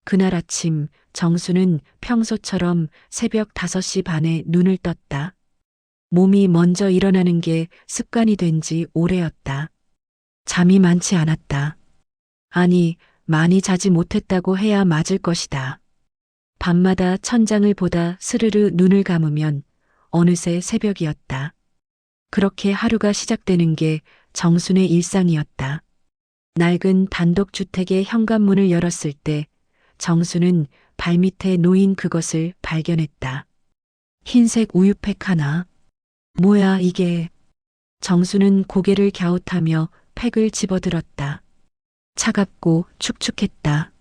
그날 아침 정수는 평소처럼 새벽 5시 반에 눈을 떴다. 몸이 먼저 일어나는 게 습관이 된 지 오래였다. 잠이 많지 않았다. 아니, 많이 자지 못했다고 해야 맞을 것이다. 밤마다 천장을 보다 스르르 눈을 감으면 어느새 새벽이었다. 그렇게 하루가 시작되는 게 정순의 일상이었다. 낡은 단독주택의 현관문을 열었을 때 정수는 발밑에 놓인 그것을 발견했다. 흰색 우유팩 하나. 뭐야 이게. 정수는 고개를 갸웃하며 팩을 집어들었다. 차갑고 축축했다.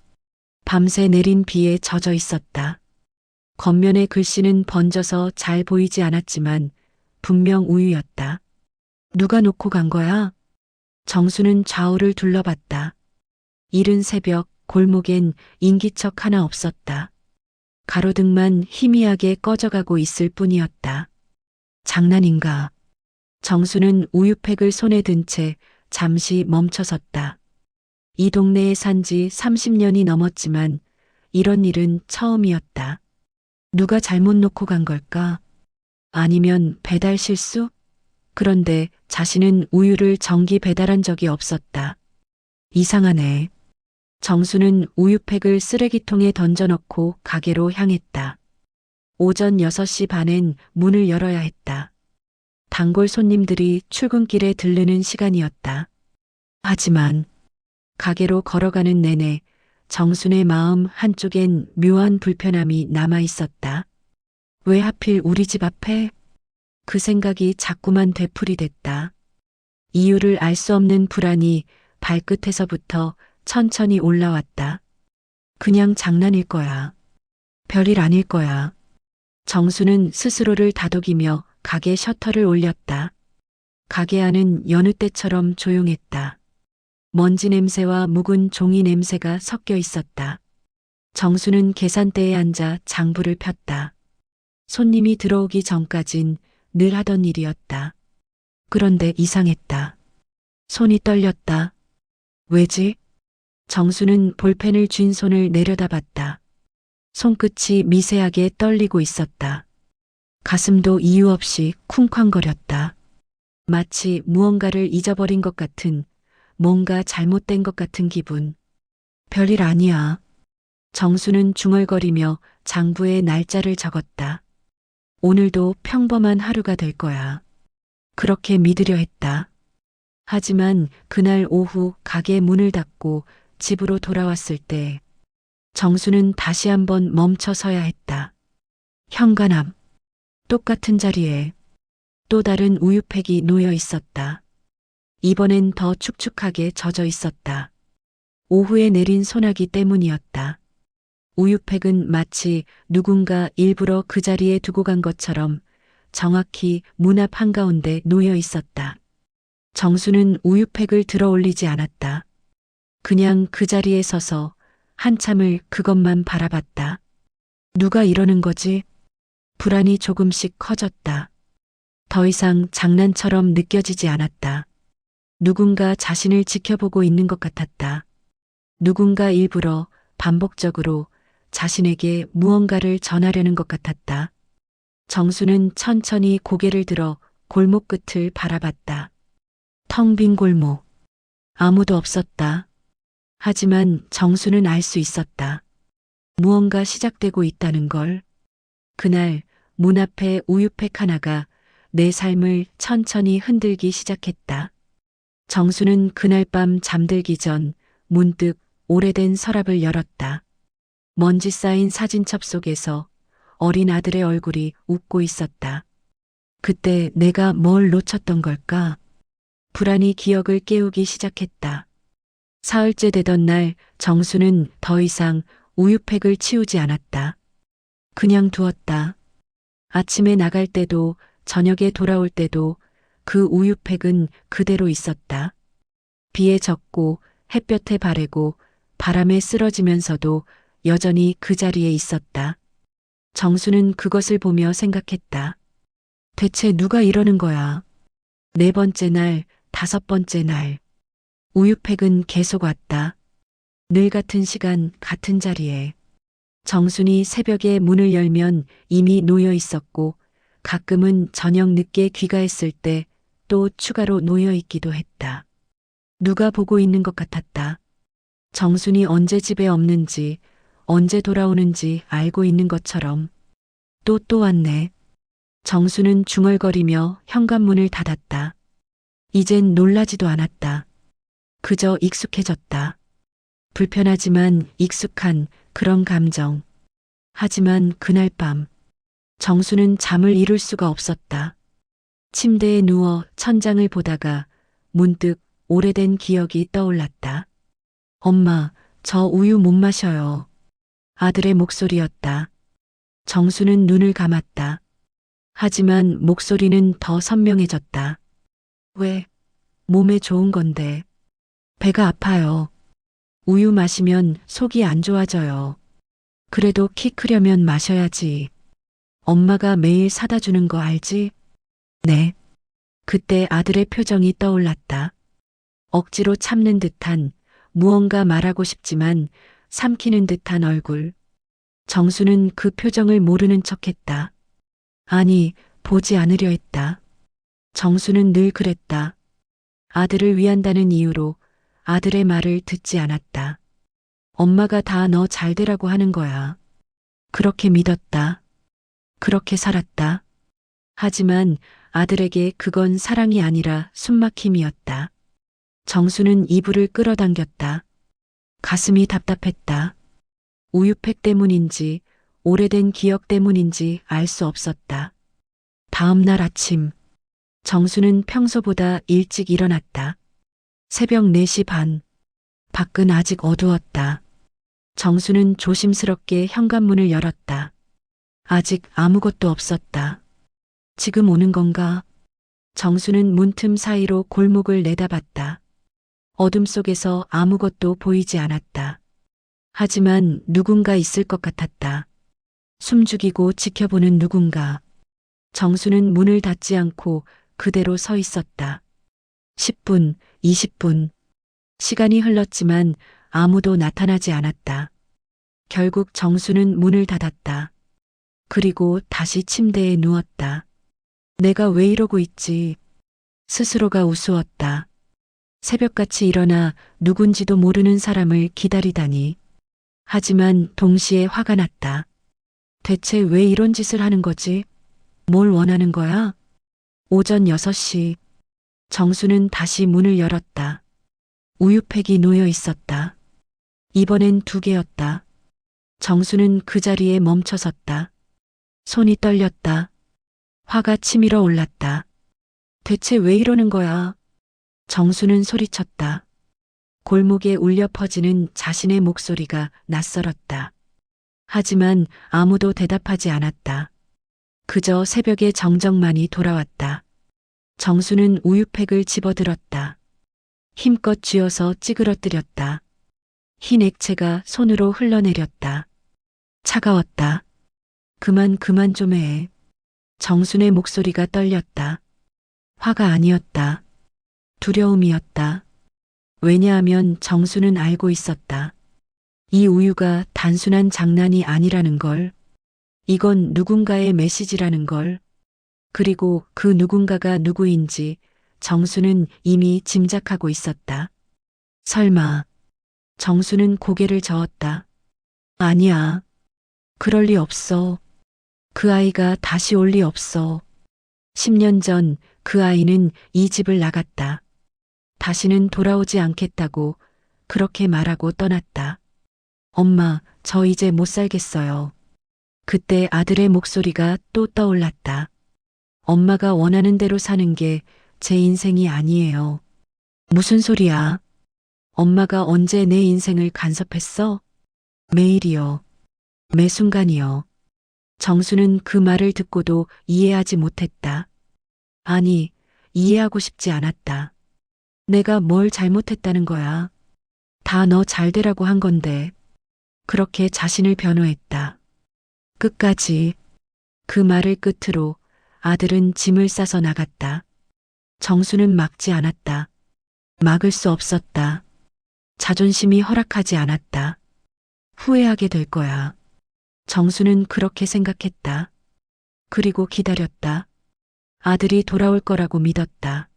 밤새 내린 비에 젖어 있었다. 겉면의 글씨는 번져서 잘 보이지 않았지만 분명 우유였다. 누가 놓고 간 거야? 정수는 좌우를 둘러봤다. 이른 새벽 골목엔 인기척 하나 없었다. 가로등만 희미하게 꺼져가고 있을 뿐이었다. 장난인가? 정수는 우유팩을 손에 든 채 잠시 멈춰섰다. 이 동네에 산 지 30년이 넘었지만 이런 일은 처음이었다. 누가 잘못 놓고 간 걸까? 아니면 배달 실수? 그런데 자신은 우유를 정기 배달한 적이 없었다. 이상하네. 정수는 우유팩을 쓰레기통에 던져넣고 가게로 향했다. 오전 6시 반엔 문을 열어야 했다. 단골 손님들이 출근길에 들르는 시간이었다. 하지만 가게로 걸어가는 내내 정순의 마음 한쪽엔 묘한 불편함이 남아 있었다. 왜 하필 우리 집 앞에? 그 생각이 자꾸만 되풀이됐다. 이유를 알 수 없는 불안이 발끝에서부터 천천히 올라왔다. 그냥 장난일 거야. 별일 아닐 거야. 정수는 스스로를 다독이며 가게 셔터를 올렸다. 가게 안은 여느 때처럼 조용했다. 먼지 냄새와 묵은 종이 냄새가 섞여 있었다. 정수는 계산대에 앉아 장부를 폈다. 손님이 들어오기 전까진 늘 하던 일이었다. 그런데 이상했다. 손이 떨렸다. 왜지? 정수는 볼펜을 쥔 손을 내려다봤다. 손끝이 미세하게 떨리고 있었다. 가슴도 이유 없이 쿵쾅거렸다. 마치 무언가를 잊어버린 것 같은, 뭔가 잘못된 것 같은 기분. 별일 아니야. 정수는 중얼거리며 장부에 날짜를 적었다. 오늘도 평범한 하루가 될 거야. 그렇게 믿으려 했다. 하지만 그날 오후 가게 문을 닫고 집으로 돌아왔을 때 정수는 다시 한번 멈춰 서야 했다. 현관 앞, 똑같은 자리에 또 다른 우유팩이 놓여 있었다. 이번엔 더 축축하게 젖어 있었다. 오후에 내린 소나기 때문이었다. 우유팩은 마치 누군가 일부러 그 자리에 두고 간 것처럼 정확히 문 앞 한가운데 놓여 있었다. 정수는 우유팩을 들어 올리지 않았다. 그냥 그 자리에 서서 한참을 그것만 바라봤다. 누가 이러는 거지? 불안이 조금씩 커졌다. 더 이상 장난처럼 느껴지지 않았다. 누군가 자신을 지켜보고 있는 것 같았다. 누군가 일부러 반복적으로 자신에게 무언가를 전하려는 것 같았다. 정수는 천천히 고개를 들어 골목 끝을 바라봤다. 텅 빈 골목. 아무도 없었다. 하지만 정수는 알 수 있었다. 무언가 시작되고 있다는 걸. 그날 문 앞에 우유팩 하나가 내 삶을 천천히 흔들기 시작했다. 정수는 그날 밤 잠들기 전 문득 오래된 서랍을 열었다. 먼지 쌓인 사진첩 속에서 어린 아들의 얼굴이 웃고 있었다. 그때 내가 뭘 놓쳤던 걸까? 불안이 기억을 깨우기 시작했다. 사흘째 되던 날 정수는 더 이상 우유팩을 치우지 않았다. 그냥 두었다. 아침에 나갈 때도 저녁에 돌아올 때도 그 우유팩은 그대로 있었다. 비에 젖고 햇볕에 바래고 바람에 쓰러지면서도 여전히 그 자리에 있었다. 정수는 그것을 보며 생각했다. 대체 누가 이러는 거야? 4번째 날, 5번째 날. 우유팩은 계속 왔다. 늘 같은 시간, 같은 자리에. 정순이 새벽에 문을 열면 이미 놓여 있었고 가끔은 저녁 늦게 귀가했을 때 또 추가로 놓여 있기도 했다. 누가 보고 있는 것 같았다. 정순이 언제 집에 없는지, 언제 돌아오는지 알고 있는 것처럼. 또 왔네. 정수는 중얼거리며 현관문을 닫았다. 이젠 놀라지도 않았다. 그저 익숙해졌다. 불편하지만 익숙한 그런 감정. 하지만 그날 밤, 정수는 잠을 이룰 수가 없었다. 침대에 누워 천장을 보다가 문득 오래된 기억이 떠올랐다. 엄마, 저 우유 못 마셔요. 아들의 목소리였다. 정수는 눈을 감았다. 하지만 목소리는 더 선명해졌다. 왜? 몸에 좋은 건데. 배가 아파요. 우유 마시면 속이 안 좋아져요. 그래도 키 크려면 마셔야지. 엄마가 매일 사다 주는 거 알지? 네. 그때 아들의 표정이 떠올랐다. 억지로 참는 듯한, 무언가 말하고 싶지만 삼키는 듯한 얼굴. 정수는 그 표정을 모르는 척했다. 아니, 보지 않으려 했다. 정수는 늘 그랬다. 아들을 위한다는 이유로 아들의 말을 듣지 않았다. 엄마가 다 너 잘 되라고 하는 거야. 그렇게 믿었다. 그렇게 살았다. 하지만 아들에게 그건 사랑이 아니라 숨막힘이었다. 정수는 이불을 끌어당겼다. 가슴이 답답했다. 우유팩 때문인지 오래된 기억 때문인지 알 수 없었다. 다음 날 아침, 정수는 평소보다 일찍 일어났다. 새벽 4시 반. 밖은 아직 어두웠다. 정수는 조심스럽게 현관문을 열었다. 아직 아무것도 없었다. 지금 오는 건가? 정수는 문틈 사이로 골목을 내다봤다. 어둠 속에서 아무것도 보이지 않았다. 하지만 누군가 있을 것 같았다. 숨죽이고 지켜보는 누군가. 정수는 문을 닫지 않고 그대로 서 있었다. 10분, 20분. 시간이 흘렀지만 아무도 나타나지 않았다. 결국 정수는 문을 닫았다. 그리고 다시 침대에 누웠다. 내가 왜 이러고 있지? 스스로가 우스웠다. 새벽같이 일어나 누군지도 모르는 사람을 기다리다니. 하지만 동시에 화가 났다. 대체 왜 이런 짓을 하는 거지? 뭘 원하는 거야? 오전 6시. 정수는 다시 문을 열었다. 우유팩이 놓여 있었다. 이번엔 2개였다. 정수는 그 자리에 멈춰섰다. 손이 떨렸다. 화가 치밀어 올랐다. 대체 왜 이러는 거야? 정수는 소리쳤다. 골목에 울려 퍼지는 자신의 목소리가 낯설었다. 하지만 아무도 대답하지 않았다. 그저 새벽의 정적만이 돌아왔다. 정수는 우유팩을 집어들었다. 힘껏 쥐어서 찌그러뜨렸다. 흰 액체가 손으로 흘러내렸다. 차가웠다. 그만 좀 해. 정순의 목소리가 떨렸다. 화가 아니었다. 두려움이었다. 왜냐하면 정수는 알고 있었다. 이 우유가 단순한 장난이 아니라는 걸. 이건 누군가의 메시지라는 걸. 그리고 그 누군가가 누구인지 정수는 이미 짐작하고 있었다. 설마. 정수는 고개를 저었다. 아니야. 그럴 리 없어. 그 아이가 다시 올 리 없어. 10년 전 그 아이는 이 집을 나갔다. 다시는 돌아오지 않겠다고 그렇게 말하고 떠났다. 엄마, 저 이제 못 살겠어요. 그때 아들의 목소리가 또 떠올랐다. 엄마가 원하는 대로 사는 게 제 인생이 아니에요. 무슨 소리야? 엄마가 언제 내 인생을 간섭했어? 매일이요. 매 순간이요. 정수는 그 말을 듣고도 이해하지 못했다. 아니, 이해하고 싶지 않았다. 내가 뭘 잘못했다는 거야. 다 너 잘 되라고 한 건데. 그렇게 자신을 변호했다. 끝까지. 그 말을 끝으로 아들은 짐을 싸서 나갔다. 정수는 막지 않았다. 막을 수 없었다. 자존심이 허락하지 않았다. 후회하게 될 거야. 정수는 그렇게 생각했다. 그리고 기다렸다. 아들이 돌아올 거라고 믿었다.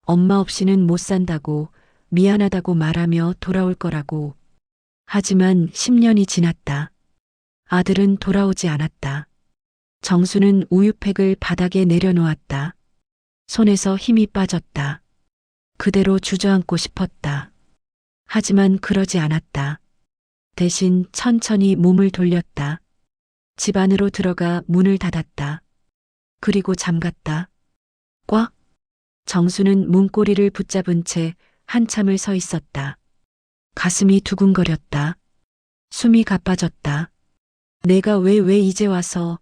엄마 없이는 못 산다고, 미안하다고 말하며 돌아올 거라고. 하지만 10년이 지났다. 아들은 돌아오지 않았다. 정수는 우유팩을 바닥에 내려놓았다. 손에서 힘이 빠졌다. 그대로 주저앉고 싶었다. 하지만 그러지 않았다. 대신 천천히 몸을 돌렸다. 집 안으로 들어가 문을 닫았다. 그리고 잠갔다. 꽉! 정수는 문고리를 붙잡은 채 한참을 서 있었다. 가슴이 두근거렸다. 숨이 가빠졌다. 내가 왜 이제 와서.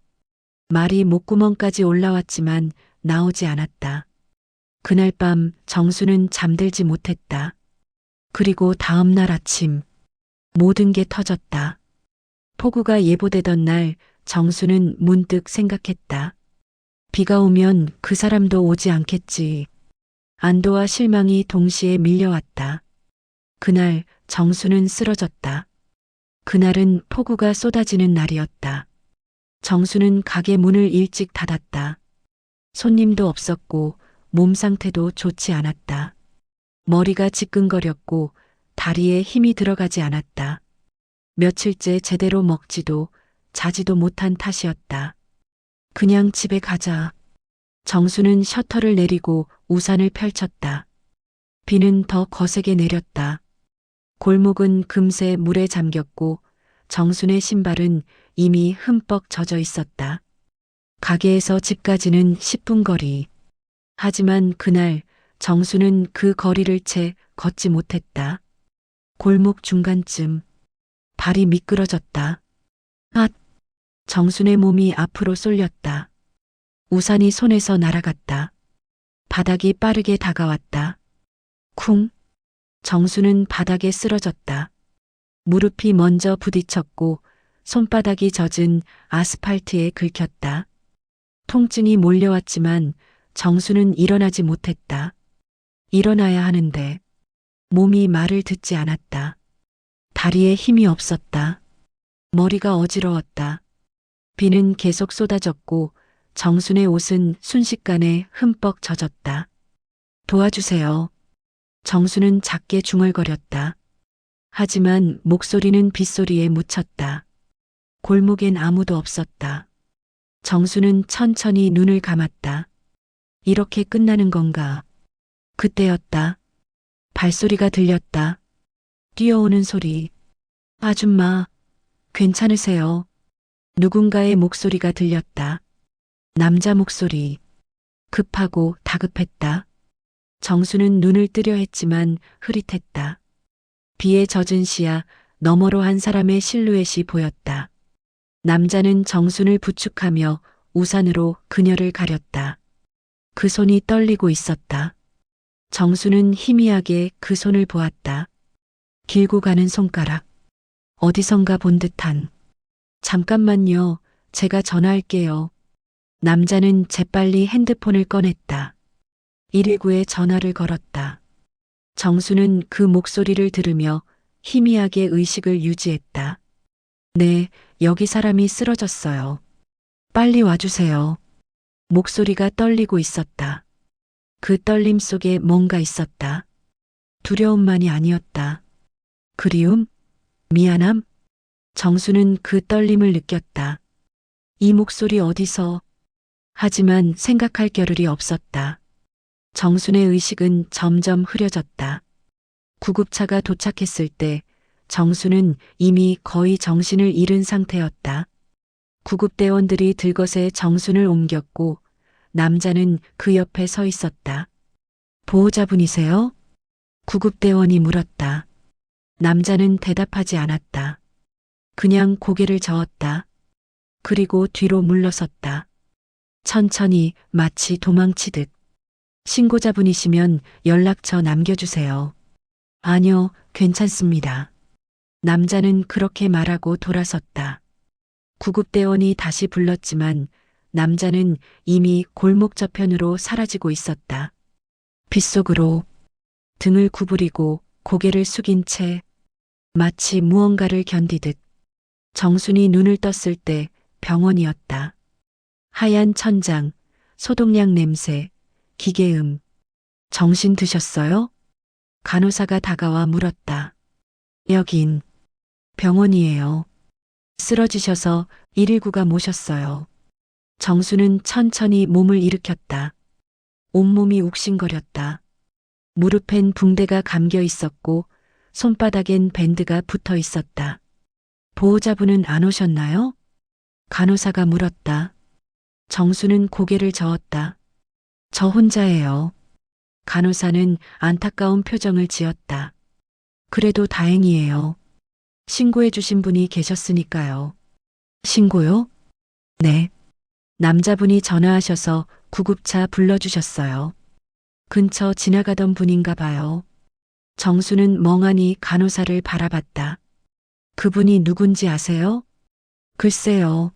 말이 목구멍까지 올라왔지만 나오지 않았다. 그날 밤 정수는 잠들지 못했다. 그리고 다음 날 아침 모든 게 터졌다. 폭우가 예보되던 날 정수는 문득 생각했다. 비가 오면 그 사람도 오지 않겠지. 안도와 실망이 동시에 밀려왔다. 그날 정수는 쓰러졌다. 그날은 폭우가 쏟아지는 날이었다. 정수는 가게 문을 일찍 닫았다. 손님도 없었고 몸 상태도 좋지 않았다. 머리가 지끈거렸고 다리에 힘이 들어가지 않았다. 며칠째 제대로 먹지도 자지도 못한 탓이었다. 그냥 집에 가자. 정수는 셔터를 내리고 우산을 펼쳤다. 비는 더 거세게 내렸다. 골목은 금세 물에 잠겼고 정순의 신발은 이미 흠뻑 젖어 있었다. 가게에서 집까지는 10분 거리. 하지만 그날 정수는 그 거리를 채 걷지 못했다. 골목 중간쯤 발이 미끄러졌다. 앗! 정순의 몸이 앞으로 쏠렸다. 우산이 손에서 날아갔다. 바닥이 빠르게 다가왔다. 쿵! 정수는 바닥에 쓰러졌다. 무릎이 먼저 부딪혔고 손바닥이 젖은 아스팔트에 긁혔다. 통증이 몰려왔지만 정수는 일어나지 못했다. 일어나야 하는데 몸이 말을 듣지 않았다. 다리에 힘이 없었다. 머리가 어지러웠다. 비는 계속 쏟아졌고 정순의 옷은 순식간에 흠뻑 젖었다. 도와주세요. 정수는 작게 중얼거렸다. 하지만 목소리는 빗소리에 묻혔다. 골목엔 아무도 없었다. 정수는 천천히 눈을 감았다. 이렇게 끝나는 건가? 그때였다. 발소리가 들렸다. 뛰어오는 소리. 아줌마, 괜찮으세요? 누군가의 목소리가 들렸다. 남자 목소리. 급하고 다급했다. 정수는 눈을 뜨려 했지만 흐릿했다. 비에 젖은 시야 너머로 한 사람의 실루엣이 보였다. 남자는 정순을 부축하며 우산으로 그녀를 가렸다. 그 손이 떨리고 있었다. 정수는 희미하게 그 손을 보았다. 길고 가는 손가락. 어디선가 본 듯한. 잠깐만요. 제가 전화할게요. 남자는 재빨리 핸드폰을 꺼냈다. 119에 전화를 걸었다. 정수는 그 목소리를 들으며 희미하게 의식을 유지했다. 네, 여기 사람이 쓰러졌어요. 빨리 와주세요. 목소리가 떨리고 있었다. 그 떨림 속에 뭔가 있었다. 두려움만이 아니었다. 그리움? 미안함? 정수는 그 떨림을 느꼈다. 이 목소리 어디서? 하지만 생각할 겨를이 없었다. 정순의 의식은 점점 흐려졌다. 구급차가 도착했을 때 정수는 이미 거의 정신을 잃은 상태였다. 구급대원들이 들것에 정순을 옮겼고 남자는 그 옆에 서 있었다. 보호자분이세요? 구급대원이 물었다. 남자는 대답하지 않았다. 그냥 고개를 저었다. 그리고 뒤로 물러섰다. 천천히 마치 도망치듯. 신고자분이시면 연락처 남겨주세요. 아니요, 괜찮습니다. 남자는 그렇게 말하고 돌아섰다. 구급대원이 다시 불렀지만 남자는 이미 골목 저편으로 사라지고 있었다. 빗속으로 등을 구부리고 고개를 숙인 채 마치 무언가를 견디듯 정순이 눈을 떴을 때 병원이었다. 하얀 천장, 소독약 냄새, 기계음. 정신 드셨어요? 간호사가 다가와 물었다. 여긴 병원이에요. 쓰러지셔서 119가 모셨어요. 정수는 천천히 몸을 일으켰다. 온몸이 욱신거렸다. 무릎엔 붕대가 감겨 있었고 손바닥엔 밴드가 붙어 있었다. 보호자분은 안 오셨나요? 간호사가 물었다. 정수는 고개를 저었다. 저 혼자예요. 간호사는 안타까운 표정을 지었다. 그래도 다행이에요. 신고해 주신 분이 계셨으니까요. 신고요? 네. 남자분이 전화하셔서 구급차 불러주셨어요. 근처 지나가던 분인가 봐요. 정수는 멍하니 간호사를 바라봤다. 그분이 누군지 아세요? 글쎄요.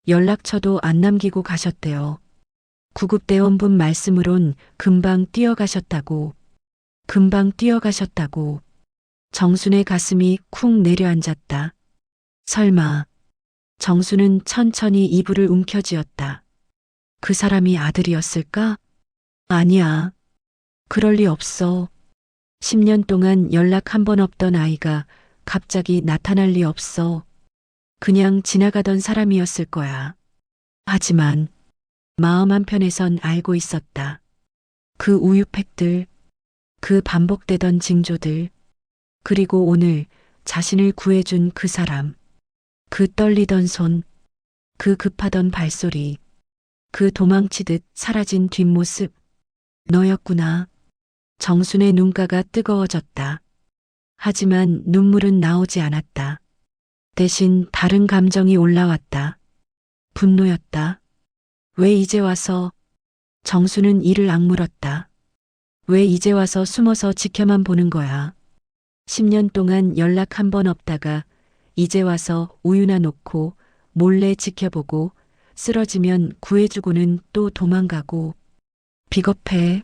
연락처도 안 남기고 가셨대요. 구급대원분 말씀으론 금방 뛰어가셨다고. 금방 뛰어가셨다고. 정순의 가슴이 쿵 내려앉았다. 설마. 정수는 천천히 이불을 움켜쥐었다. 그 사람이 아들이었을까? 아니야. 그럴 리 없어. 10년 동안 연락 한 번 없던 아이가 갑자기 나타날 리 없어. 그냥 지나가던 사람이었을 거야. 하지만 마음 한편에선 알고 있었다. 그 우유팩들, 그 반복되던 징조들, 그리고 오늘 자신을 구해준 그 사람, 그 떨리던 손, 그 급하던 발소리, 그 도망치듯 사라진 뒷모습, 너였구나. 정순의 눈가가 뜨거워졌다. 하지만 눈물은 나오지 않았다. 대신 다른 감정이 올라왔다. 분노였다. 왜 이제 와서? 정수는 이를 악물었다. 왜 이제 와서 숨어서 지켜만 보는 거야? 10년 동안 연락 한 번 없다가 이제 와서 우유나 놓고 몰래 지켜보고 쓰러지면 구해주고는 또 도망가고. 비겁해.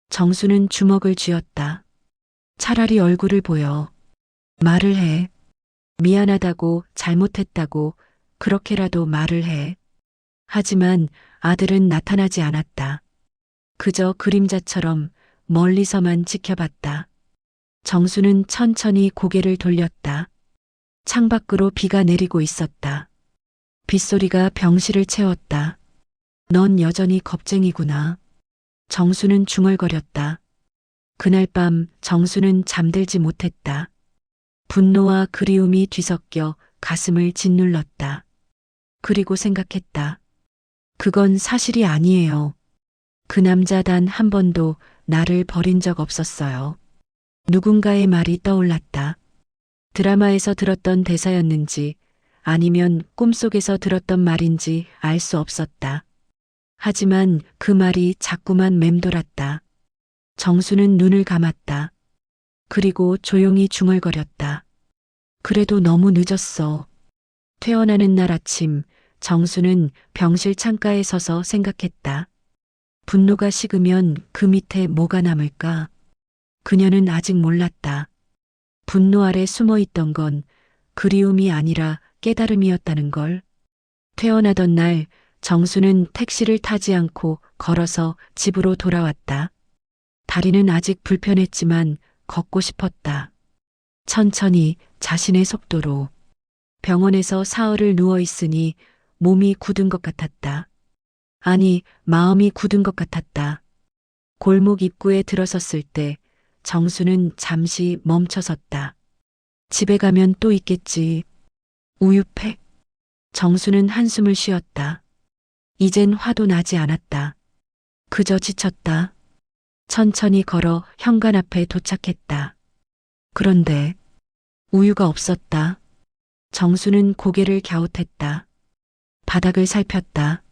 정수는 주먹을 쥐었다. 차라리 얼굴을 보여. 말을 해. 미안하다고, 잘못했다고, 그렇게라도 말을 해. 하지만 아들은 나타나지 않았다. 그저 그림자처럼 멀리서만 지켜봤다. 정수는 천천히 고개를 돌렸다. 창밖으로 비가 내리고 있었다. 빗소리가 병실을 채웠다. 넌 여전히 겁쟁이구나. 정수는 중얼거렸다. 그날 밤 정수는 잠들지 못했다. 분노와 그리움이 뒤섞여 가슴을 짓눌렀다. 그리고 생각했다. 그건 사실이 아니에요. 그 남자 단 한 번도 나를 버린 적 없었어요. 누군가의 말이 떠올랐다. 드라마에서 들었던 대사였는지 아니면 꿈속에서 들었던 말인지 알 수 없었다. 하지만 그 말이 자꾸만 맴돌았다. 정수는 눈을 감았다. 그리고 조용히 중얼거렸다. 그래도 너무 늦었어. 퇴원하는 날 아침, 정수는 병실 창가에 서서 생각했다. 분노가 식으면 그 밑에 뭐가 남을까? 그녀는 아직 몰랐다. 분노 아래 숨어 있던 건 그리움이 아니라 깨달음이었다는 걸. 퇴원하던 날, 정수는 택시를 타지 않고 걸어서 집으로 돌아왔다. 다리는 아직 불편했지만 걷고 싶었다. 천천히 자신의 속도로. 병원에서 사흘을 누워 있으니 몸이 굳은 것 같았다. 아니, 마음이 굳은 것 같았다. 골목 입구에 들어섰을 때 정수는 잠시 멈춰섰다. 집에 가면 또 있겠지. 우유팩. 정수는 한숨을 쉬었다. 이젠 화도 나지 않았다. 그저 지쳤다. 천천히 걸어 현관 앞에 도착했다. 그런데 우유가 없었다. 정수는 고개를 갸웃했다. 바닥을 살폈다.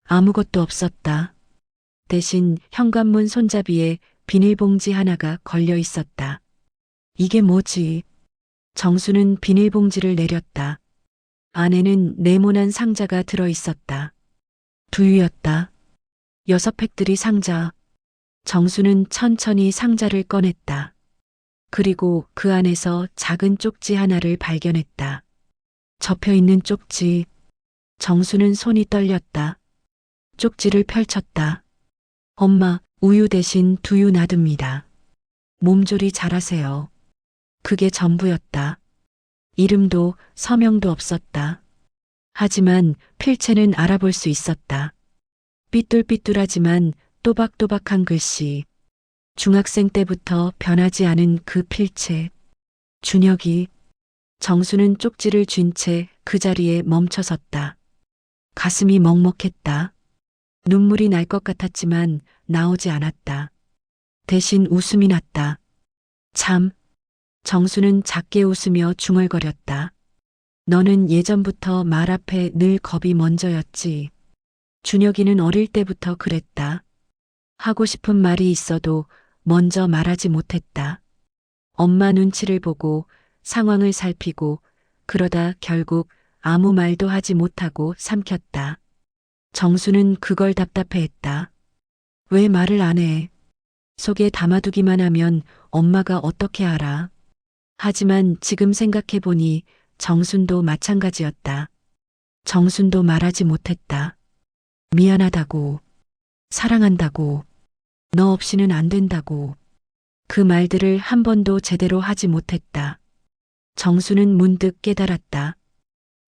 아무것도 없었다. 대신 현관문 손잡이에 비닐봉지 하나가 걸려 있었다. 이게 뭐지? 정수는 비닐봉지를 내렸다. 안에는 네모난 상자가 들어 있었다. 두유였다. 6팩들이 상자. 정수는 천천히 상자를 꺼냈다. 그리고 그 안에서 작은 쪽지 하나를 발견했다. 접혀 있는 쪽지. 정수는 손이 떨렸다. 쪽지를 펼쳤다. 엄마, 우유 대신 두유 놔둡니다. 몸조리 잘하세요. 그게 전부였다. 이름도 서명도 없었다. 하지만 필체는 알아볼 수 있었다. 삐뚤삐뚤하지만 또박또박한 글씨. 중학생 때부터 변하지 않은 그 필체. 준혁이. 정수는 쪽지를 쥔 채 그 자리에 멈춰섰다. 가슴이 먹먹했다. 눈물이 날 것 같았지만 나오지 않았다. 대신 웃음이 났다. 참. 정수는 작게 웃으며 중얼거렸다. 너는 예전부터 말 앞에 늘 겁이 먼저였지. 준혁이는 어릴 때부터 그랬다. 하고 싶은 말이 있어도 먼저 말하지 못했다. 엄마 눈치를 보고 상황을 살피고 그러다 결국 아무 말도 하지 못하고 삼켰다. 정수는 그걸 답답해했다. 왜 말을 안 해? 속에 담아두기만 하면 엄마가 어떻게 알아? 하지만 지금 생각해보니 정순도 마찬가지였다. 정순도 말하지 못했다. 미안하다고, 사랑한다고, 너 없이는 안 된다고. 그 말들을 한 번도 제대로 하지 못했다. 정수는 문득 깨달았다.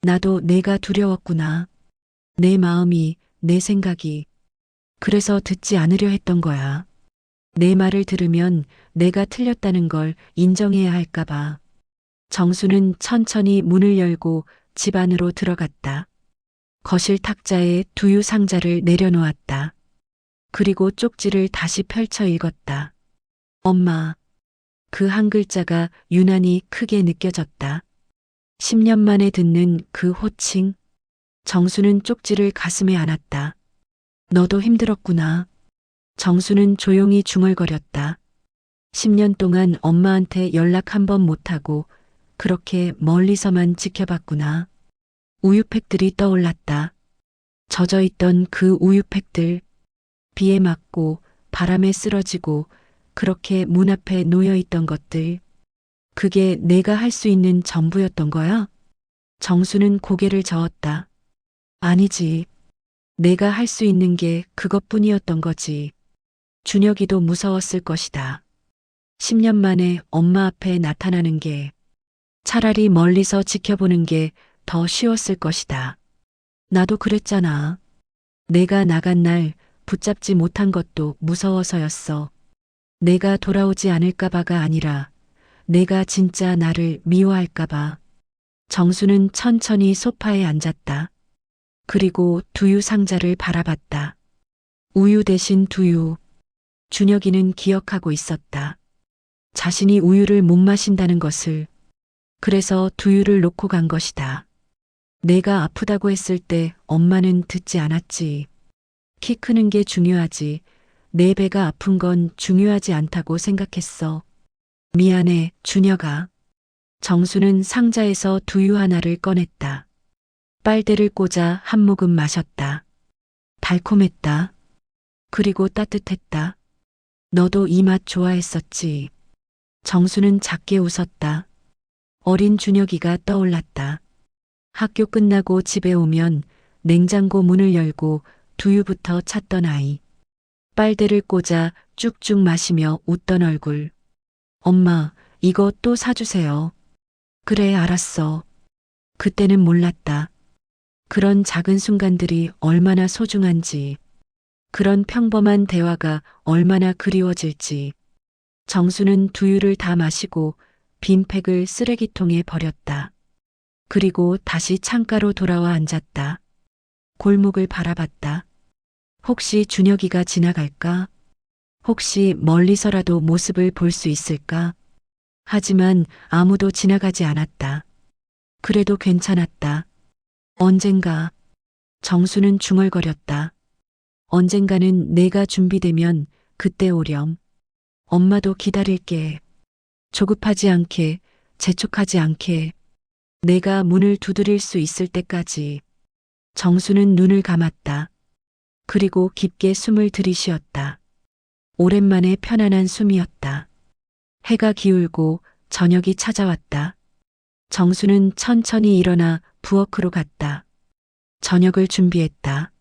나도 내가 두려웠구나. 내 마음이, 내 생각이. 그래서 듣지 않으려 했던 거야. 내 말을 들으면 내가 틀렸다는 걸 인정해야 할까봐. 정수는 천천히 문을 열고 집 안으로 들어갔다. 거실 탁자에 두유 상자를 내려놓았다. 그리고 쪽지를 다시 펼쳐 읽었다. 엄마. 그 한 글자가 유난히 크게 느껴졌다. 10년 만에 듣는 그 호칭. 정수는 쪽지를 가슴에 안았다. 너도 힘들었구나. 정수는 조용히 중얼거렸다. 10년 동안 엄마한테 연락 한 번 못하고 그렇게 멀리서만 지켜봤구나. 우유팩들이 떠올랐다. 젖어있던 그 우유팩들. 비에 맞고 바람에 쓰러지고 그렇게 문 앞에 놓여있던 것들. 그게 내가 할 수 있는 전부였던 거야? 정수는 고개를 저었다. 아니지. 내가 할 수 있는 게 그것뿐이었던 거지. 준혁이도 무서웠을 것이다. 10년 만에 엄마 앞에 나타나는 게 차라리 멀리서 지켜보는 게 더 쉬웠을 것이다. 나도 그랬잖아. 내가 나간 날 붙잡지 못한 것도 무서워서였어. 내가 돌아오지 않을까봐가 아니라 내가 진짜 나를 미워할까봐. 정수는 천천히 소파에 앉았다. 그리고 두유 상자를 바라봤다. 우유 대신 두유. 준혁이는 기억하고 있었다. 자신이 우유를 못 마신다는 것을. 그래서 두유를 놓고 간 것이다. 내가 아프다고 했을 때 엄마는 듣지 않았지. 키 크는 게 중요하지. 내 배가 아픈 건 중요하지 않다고 생각했어. 미안해, 준혁아. 정수는 상자에서 두유 하나를 꺼냈다. 빨대를 꽂아 한 모금 마셨다. 달콤했다. 그리고 따뜻했다. 너도 이 맛 좋아했었지. 정수는 작게 웃었다. 어린 준혁이가 떠올랐다. 학교 끝나고 집에 오면 냉장고 문을 열고 두유부터 찾던 아이. 빨대를 꽂아 쭉쭉 마시며 웃던 얼굴. 엄마, 이거 또 사주세요. 그래, 알았어. 그때는 몰랐다. 그런 작은 순간들이 얼마나 소중한지. 그런 평범한 대화가 얼마나 그리워질지. 정수는 두유를 다 마시고 빈 팩을 쓰레기통에 버렸다. 그리고 다시 창가로 돌아와 앉았다. 골목을 바라봤다. 혹시 준혁이가 지나갈까? 혹시 멀리서라도 모습을 볼 수 있을까? 하지만 아무도 지나가지 않았다. 그래도 괜찮았다. 언젠가. 정수는 중얼거렸다. 언젠가는 내가 준비되면 그때 오렴. 엄마도 기다릴게. 조급하지 않게, 재촉하지 않게. 내가 문을 두드릴 수 있을 때까지. 정수는 눈을 감았다. 그리고 깊게 숨을 들이쉬었다. 오랜만에 편안한 숨이었다. 해가 기울고 저녁이 찾아왔다. 정수는 천천히 일어나 부엌으로 갔다. 저녁을 준비했다.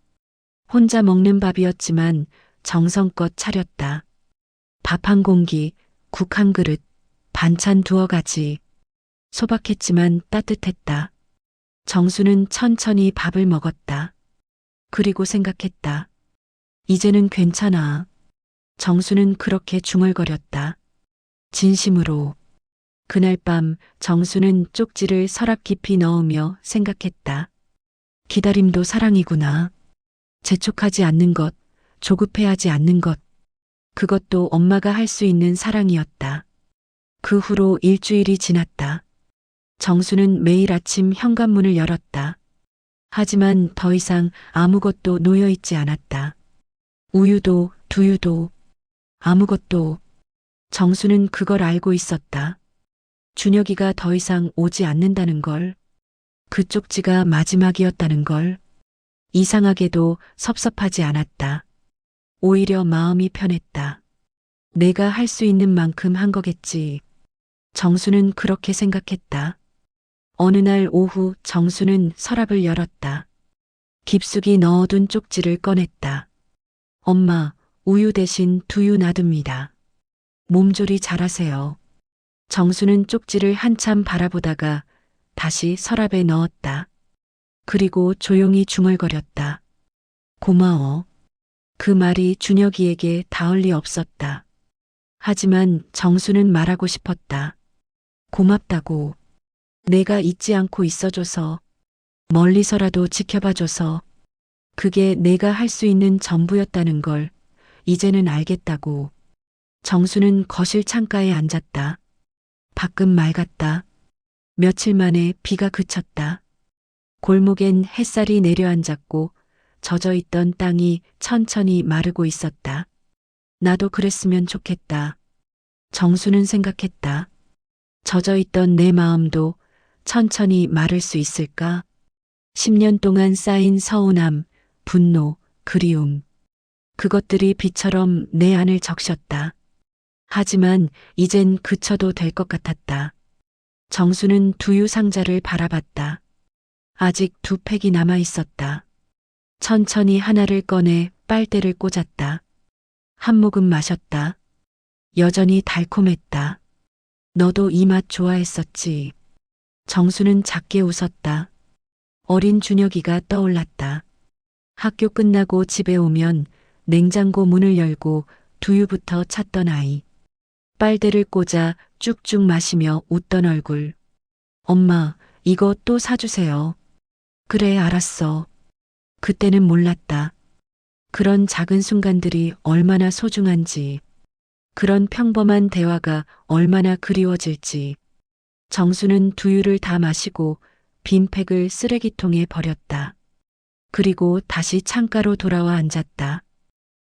혼자 먹는 밥이었지만 정성껏 차렸다. 밥 한 공기, 국 한 그릇, 반찬 두어 가지. 소박했지만 따뜻했다. 정수는 천천히 밥을 먹었다. 그리고 생각했다. 이제는 괜찮아. 정수는 그렇게 중얼거렸다. 진심으로. 그날 밤 정수는 쪽지를 서랍 깊이 넣으며 생각했다. 기다림도 사랑이구나. 재촉하지 않는 것, 조급해하지 않는 것. 그것도 엄마가 할 수 있는 사랑이었다. 그 후로 일주일이 지났다. 정수는 매일 아침 현관문을 열었다. 하지만 더 이상 아무것도 놓여있지 않았다. 우유도, 두유도, 아무것도. 정수는 그걸 알고 있었다. 준혁이가 더 이상 오지 않는다는 걸. 그 쪽지가 마지막이었다는 걸. 이상하게도 섭섭하지 않았다. 오히려 마음이 편했다. 내가 할 수 있는 만큼 한 거겠지. 정수는 그렇게 생각했다. 어느 날 오후 정수는 서랍을 열었다. 깊숙이 넣어둔 쪽지를 꺼냈다. 엄마, 우유 대신 두유 놔둡니다. 몸조리 잘하세요. 정수는 쪽지를 한참 바라보다가 다시 서랍에 넣었다. 그리고 조용히 중얼거렸다. 고마워. 그 말이 준혁이에게 닿을 리 없었다. 하지만 정수는 말하고 싶었다. 고맙다고. 내가 잊지 않고 있어줘서, 멀리서라도 지켜봐줘서, 그게 내가 할 수 있는 전부였다는 걸 이제는 알겠다고. 정수는 거실 창가에 앉았다. 밖은 맑았다. 며칠 만에 비가 그쳤다. 골목엔 햇살이 내려앉았고 젖어있던 땅이 천천히 마르고 있었다. 나도 그랬으면 좋겠다. 정수는 생각했다. 젖어있던 내 마음도 천천히 마를 수 있을까? 10년 동안 쌓인 서운함, 분노, 그리움. 그것들이 비처럼 내 안을 적셨다. 하지만 이젠 그쳐도 될 것 같았다. 정수는 두유 상자를 바라봤다. 아직 2팩이 남아 있었다. 천천히 하나를 꺼내 빨대를 꽂았다. 한 모금 마셨다. 여전히 달콤했다. 너도 이 맛 좋아했었지. 정수는 작게 웃었다. 어린 준혁이가 떠올랐다. 학교 끝나고 집에 오면 냉장고 문을 열고 두유부터 찾던 아이. 빨대를 꽂아 쭉쭉 마시며 웃던 얼굴. 엄마, 이거 또 사주세요. 그래, 알았어. 그때는 몰랐다. 그런 작은 순간들이 얼마나 소중한지, 그런 평범한 대화가 얼마나 그리워질지. 정수는 두유를 다 마시고 빈 팩을 쓰레기통에 버렸다. 그리고 다시 창가로 돌아와 앉았다.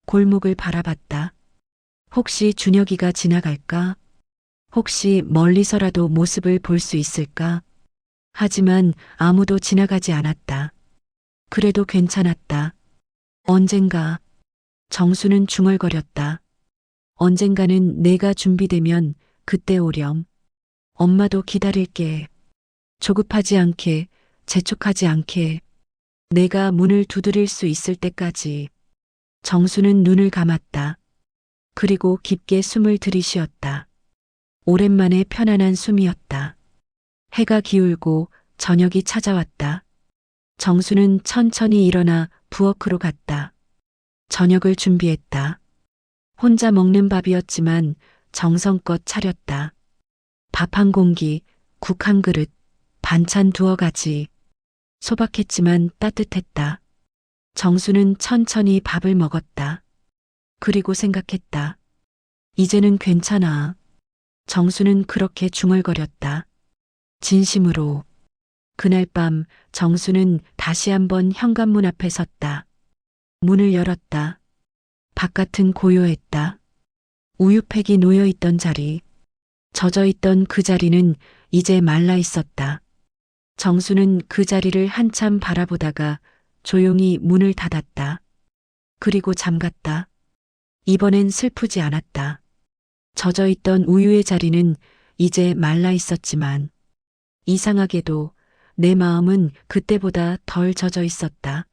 골목을 바라봤다. 혹시 준혁이가 지나갈까? 혹시 멀리서라도 모습을 볼 수 있을까? 하지만 아무도 지나가지 않았다. 그래도 괜찮았다. 언젠가. 정수는 중얼거렸다. 언젠가는 내가 준비되면 그때 오렴. 엄마도 기다릴게. 조급하지 않게, 재촉하지 않게. 내가 문을 두드릴 수 있을 때까지. 정수는 눈을 감았다. 그리고 깊게 숨을 들이쉬었다. 오랜만에 편안한 숨이었다. 해가 기울고 저녁이 찾아왔다. 정수는 천천히 일어나 부엌으로 갔다. 저녁을 준비했다. 혼자 먹는 밥이었지만 정성껏 차렸다. 밥 한 공기, 국 한 그릇, 반찬 두어 가지. 소박했지만 따뜻했다. 정수는 천천히 밥을 먹었다. 그리고 생각했다. 이제는 괜찮아. 정수는 그렇게 중얼거렸다. 진심으로. 그날 밤 정수는 다시 한번 현관문 앞에 섰다. 문을 열었다. 바깥은 고요했다. 우유팩이 놓여있던 자리, 젖어있던 그 자리는 이제 말라 있었다. 정수는 그 자리를 한참 바라보다가 조용히 문을 닫았다. 그리고 잠갔다. 이번엔 슬프지 않았다. 젖어 있던 우유의 자리는 이제 말라 있었지만 이상하게도 내 마음은 그때보다 덜 젖어 있었다.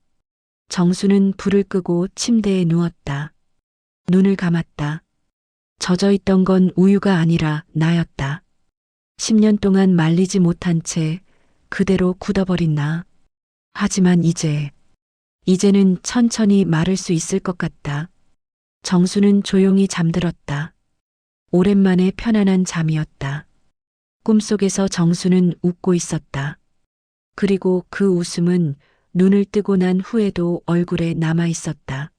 정수는 불을 끄고 침대에 누웠다. 눈을 감았다. 젖어 있던 건 우유가 아니라 나였다. 10년 동안 말리지 못한 채 그대로 굳어버린 나. 하지만 이제는 천천히 마를 수 있을 것 같다. 정수는 조용히 잠들었다. 오랜만에 편안한 잠이었다. 꿈속에서 정수는 웃고 있었다. 그리고 그 웃음은 눈을 뜨고 난 후에도 얼굴에 남아 있었다.